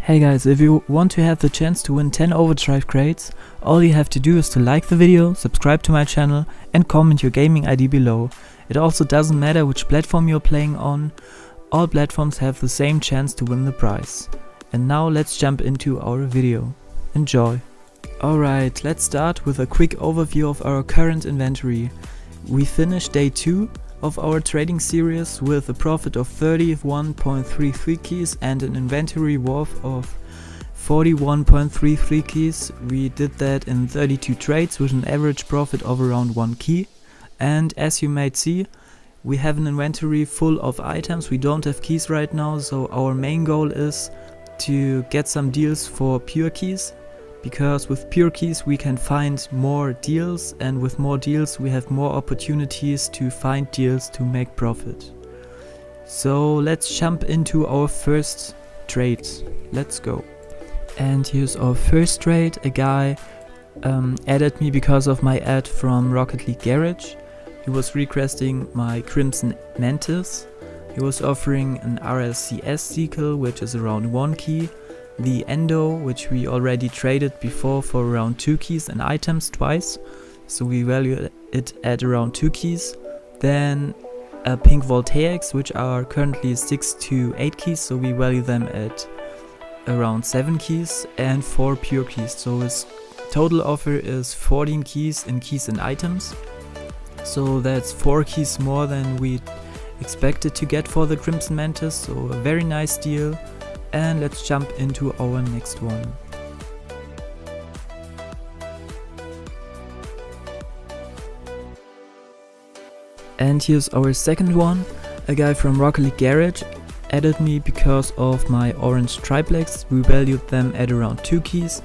Hey guys, if you want to have the chance to win 10 Overdrive Crates, all you have to do is to like the video, subscribe to my channel and comment your gaming ID below. It also doesn't matter which platform you're playing on, all platforms have the same chance to win the prize. And now let's jump into our video. Enjoy! Alright, let's start with a quick overview of our current inventory. We finished day 2 of our trading series with a profit of 31.33 keys and an inventory worth of 41.33 keys. We did that in 32 trades with an average profit of around 1 key. And as you might see, we have an inventory full of items. We don't have keys right now, so our main goal is to get some deals for pure keys, because with pure keys we can find more deals, and with more deals we have more opportunities to find deals to make profit. So let's jump into our first trade. Let's go. And here's our first trade. A guy added me because of my ad from Rocket League Garage. He was requesting my Crimson Mantis. He was offering an RLCS decal, which is around 1 key. The Endo, which we already traded before for around 2 keys and items twice, so we value it at around 2 keys. Then a pink Voltaics, which are currently 6 to 8 keys, so we value them at around 7 keys, and 4 pure keys. So his total offer is 14 keys in keys and items. So that's 4 keys more than we expected to get for the Crimson Mantis, so a very nice deal. And let's jump into our next one. And here's our second one. A guy from Rocket League Garage added me because of my orange triplex. We valued them at around 2 keys,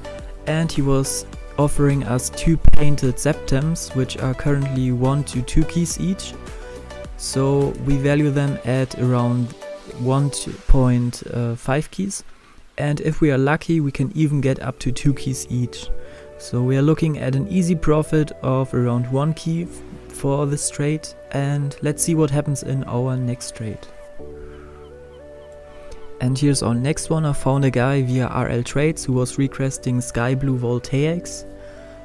and he was offering us 2 painted Septems, which are currently 1 to 2 keys each. So we value them at around 1.5 keys, and if we are lucky we can even get up to 2 keys each. So we are looking at an easy profit of around 1 key for this trade, and let's see what happens in our next trade. And here's our next one. I found a guy via RL Trades who was requesting Sky Blue Voltaics.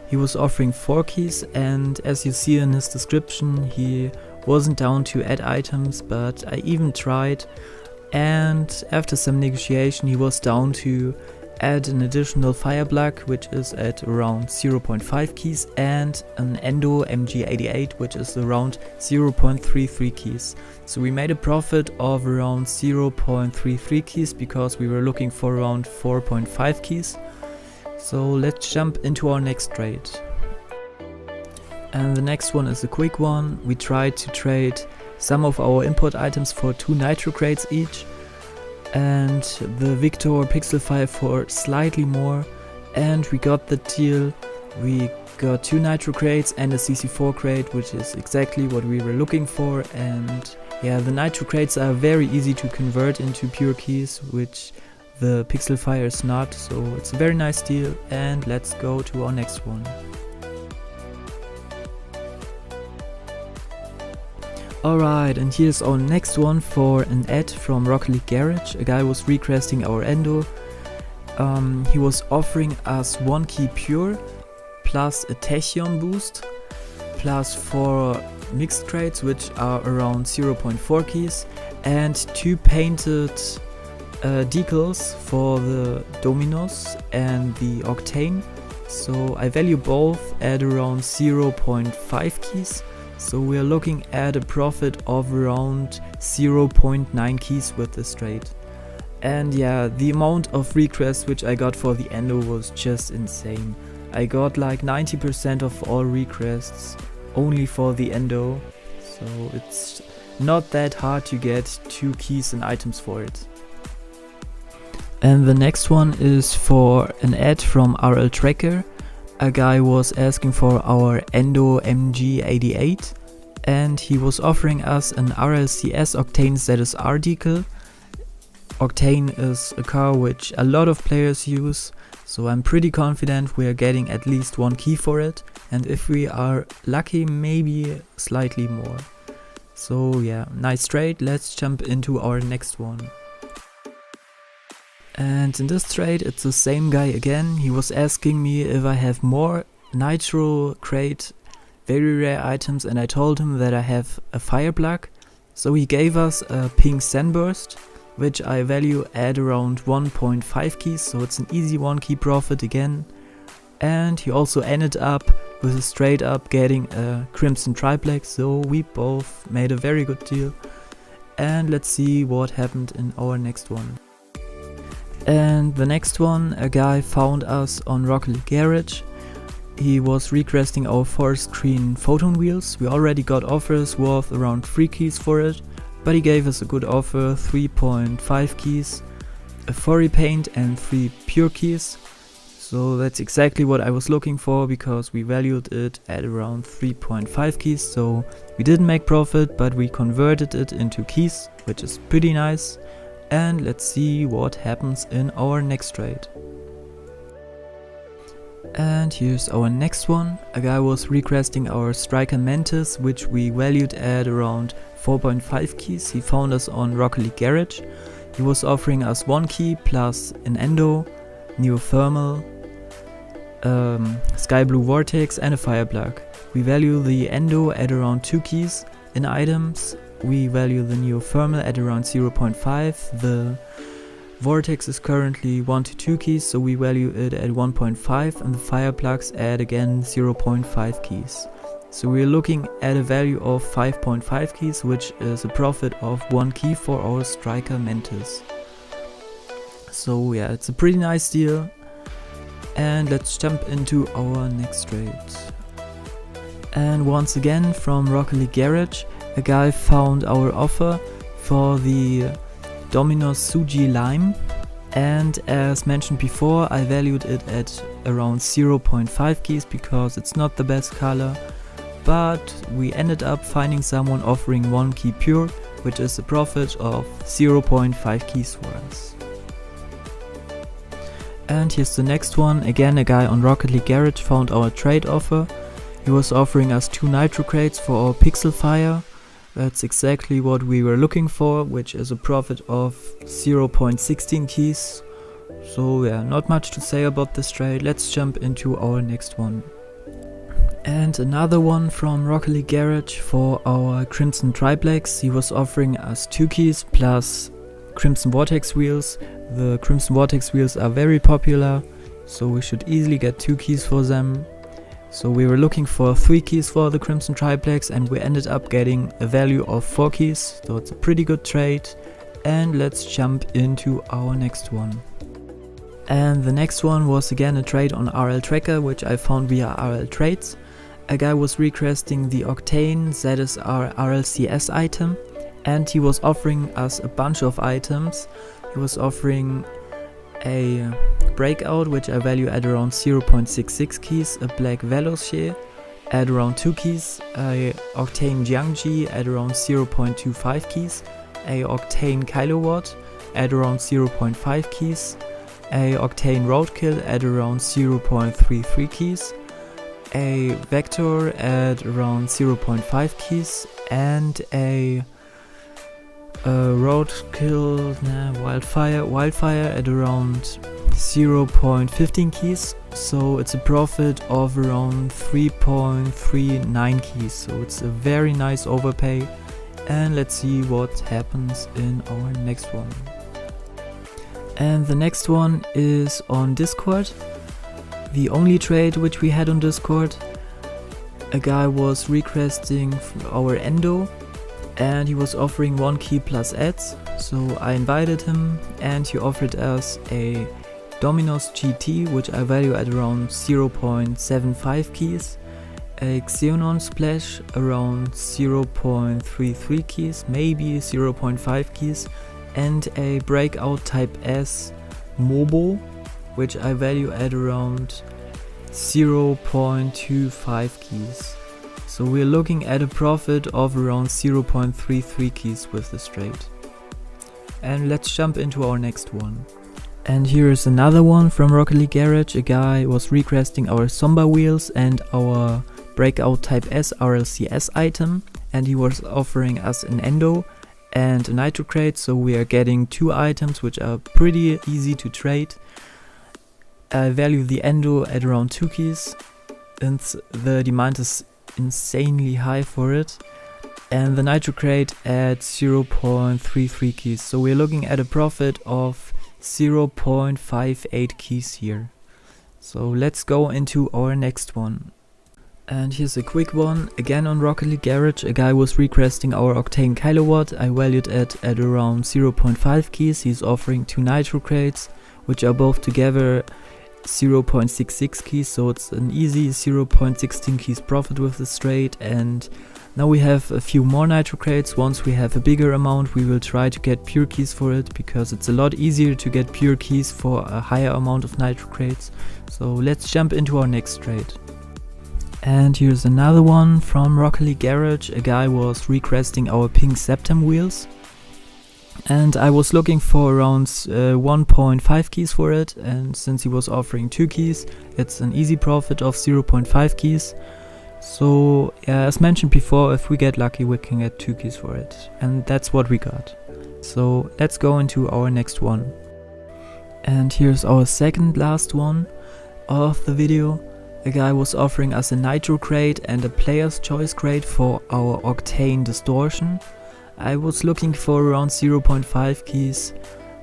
He was offering 4 keys, and as you see in his description, he wasn't down to add items, but I even tried, and after some negotiation he was down to add an additional fire plug, which is at around 0.5 keys, and an Endo MG88, which is around 0.33 keys. So we made a profit of around 0.33 keys because we were looking for around 4.5 keys. So let's jump into our next trade. And the next one is a quick one. We tried to trade some of our import items for 2 nitro crates each, and the Victor Pixel 5 for slightly more, and we got the deal. We got 2 nitro crates and a CC4 crate, which is exactly what we were looking for. And yeah, the nitro crates are very easy to convert into pure keys, which the Pixel Fire is not, so it's a very nice deal. And let's go to our next one. Alright, and here's our next one for an ad from Rocket League Garage. A guy was requesting our Endo. He was offering us 1 key pure, plus a Tachyon boost, plus 4 mixed crates, which are around 0.4 keys, and 2 painted decals for the Dominos and the Octane. So I value both at around 0.5 keys. So we are looking at a profit of around 0.9 keys with this trade. And yeah, the amount of requests which I got for the Endo was just insane. I got like 90% of all requests only for the Endo. So it's not that hard to get 2 keys and items for it. And the next one is for an ad from RL Tracker. A guy was asking for our Endo MG88, and he was offering us an RLCS Octane ZSR decal. Octane is a car which a lot of players use, so I'm pretty confident we are getting at least 1 key for it, and if we are lucky, maybe slightly more. So yeah, nice trade. Let's jump into our next one. And in this trade it's the same guy again. He was asking me if I have more Nitro Crate very rare items, and I told him that I have a fire plug. So he gave us a pink sunburst, which I value at around 1.5 keys, so it's an easy 1 key profit again. And he also ended up with a straight up getting a crimson triplex, so we both made a very good deal. And let's see what happened in our next one. And the next one, a guy found us on Rocket League Garage. He was requesting our forest screen photon wheels. We already got offers worth around 3 keys for it, but he gave us a good offer, 3.5 keys, a 4 repaint and 3 pure keys. So that's exactly what I was looking for, because we valued it at around 3.5 keys. So we didn't make profit, but we converted it into keys, which is pretty nice. And let's see what happens in our next trade. And here's our next one. A guy was requesting our Striker Mantis, which we valued at around 4.5 keys. He found us on Rocket League Garage. He was offering us 1 key plus an Endo, Neothermal, Sky Blue Vortex and a fire plug. We value the Endo at around 2 keys. In items we value the Neothermal at around 0.5. The Vortex is currently 1 to 2 keys, so we value it at 1.5, and the fire plugs at again 0.5 keys. So we're looking at a value of 5.5 keys, which is a profit of 1 key for our Striker Mantis. So yeah, it's a pretty nice deal. And let's jump into our next trade. And once again from Rocket League Garage, a guy found our offer for the Dominos Suji Lime, and as mentioned before, I valued it at around 0.5 keys because it's not the best color, but we ended up finding someone offering 1 key pure, which is a profit of 0.5 keys for us. And here's the next one. Again, a guy on Rocket League Garage found our trade offer. He was offering us 2 Nitro Crates for our Pixel Fire. That's exactly what we were looking for, which is a profit of 0.16 keys. So yeah, not much to say about this trade. Let's jump into our next one. And another one from Rocket League Garage for our Crimson Triplex. He was offering us 2 keys plus Crimson Vortex wheels. The Crimson Vortex wheels are very popular, so we should easily get 2 keys for them. So we were looking for 3 keys for the Crimson Triplex, and we ended up getting a value of 4 keys, so it's a pretty good trade. And let's jump into our next one. And the next one was again a trade on RL Tracker, which I found via RL Trades. A guy was requesting the Octane ZSR RLCS item, and he was offering us a bunch of items. He was offering a Breakout, which I value at around 0.66 keys, a Black Veloce at around 2 keys, a Octane Jiangji at around 0.25 keys, a Octane Kilowatt at around 0.5 keys, a Octane Roadkill at around 0.33 keys, a Vector at around 0.5 keys, and a Wildfire at around 0.15 keys, so it's a profit of around 3.39 keys, so it's a very nice overpay. And let's see what happens in our next one. And the next one is on Discord, the only trade which we had on Discord. A guy was requesting our Endo, and he was offering 1 key plus ads, so I invited him, and he offered us a Dominos GT, which I value at around 0.75 keys, a Xenon Splash around 0.33 keys, maybe 0.5 keys, and a Breakout Type S Mobo, which I value at around 0.25 keys. So we're looking at a profit of around 0.33 keys with this trade. And let's jump into our next one. And here is another one from Rocket League Garage. A guy was requesting our Somba wheels and our Breakout Type S RLCS item, and he was offering us an Endo and a Nitro Crate, so we are getting 2 items which are pretty easy to trade. I value the Endo at around 2 keys, and the demand is insanely high for it, and the Nitro Crate at 0.33 keys, so we're looking at a profit of 0.58 keys here. So let's go into our next one. And here's a quick one, again on Rocket League Garage. A guy was requesting our Octane Kilowatt. I valued it at around 0.5 keys. He's offering 2 Nitro Crates, which are both together 0.66 keys, so it's an easy 0.16 keys profit with this trade. And now we have a few more Nitro Crates. Once we have a bigger amount, we will try to get pure keys for it, because it's a lot easier to get pure keys for a higher amount of Nitro Crates. So let's jump into our next trade. And here's another one from Rocket League Garage. A guy was requesting our pink Septem wheels, and I was looking for around 1.5 keys for it, and since he was offering 2 keys, it's an easy profit of 0.5 keys. So yeah, as mentioned before, if we get lucky we can get 2 keys for it, and that's what we got. So let's go into our next one. And here's our second last one of the video. A guy was offering us a Nitro Crate and a Player's Choice Crate for our Octane Distortion. I was looking for around 0.5 keys,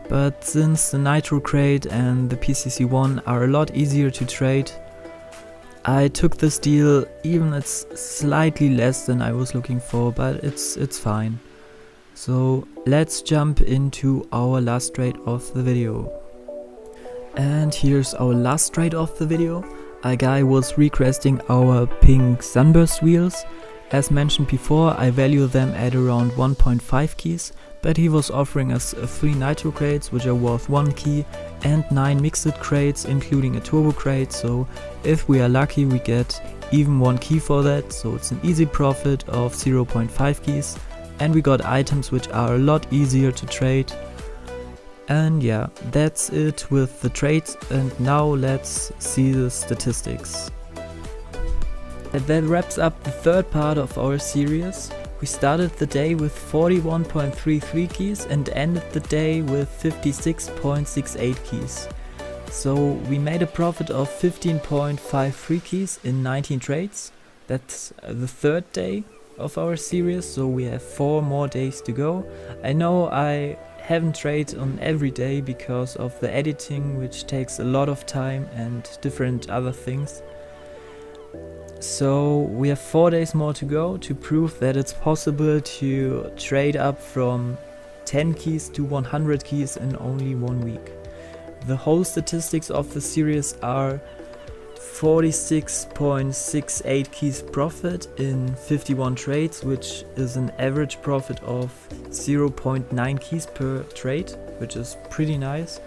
but since the Nitro Crate and the PCC1 are a lot easier to trade, I took this deal, even it's slightly less than I was looking for, but it's fine. So let's jump into our last trade of the video. And here's our last trade of the video. A guy was requesting our pink Sunburst wheels. As mentioned before, I value them at around 1.5 keys, but he was offering us 3 Nitro Crates, which are worth 1 key, and 9 Mixed Crates, including a Turbo Crate, so if we are lucky we get even 1 key for that, so it's an easy profit of 0.5 keys, and we got items which are a lot easier to trade. And yeah, that's it with the trades, and now let's see the statistics. And that wraps up the third part of our series. We started the day with 41.33 keys and ended the day with 56.68 keys. So we made a profit of 15.53 keys in 19 trades. That's the third day of our series, so we have 4 more days to go. I know I haven't traded on every day because of the editing, which takes a lot of time, and different other things. So we have 4 days more to go to prove that it's possible to trade up from 10 keys to 100 keys in only 1 week. The whole statistics of the series are 46.68 keys profit in 51 trades, which is an average profit of 0.9 keys per trade, which is pretty nice.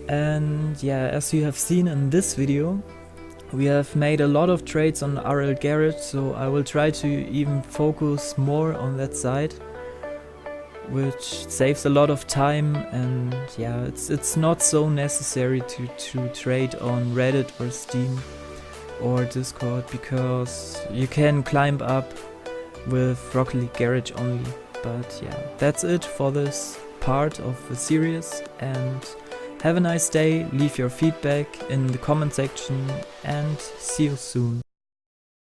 And yeah, as you have seen in this video, we have made a lot of trades on RL Garage, so I will try to even focus more on that side, which saves a lot of time. And yeah, it's not so necessary to trade on Reddit or Steam or Discord, because you can climb up with Rocket League Garage only. But yeah, that's it for this part of the series, and have a nice day, leave your feedback in the comment section, and see you soon.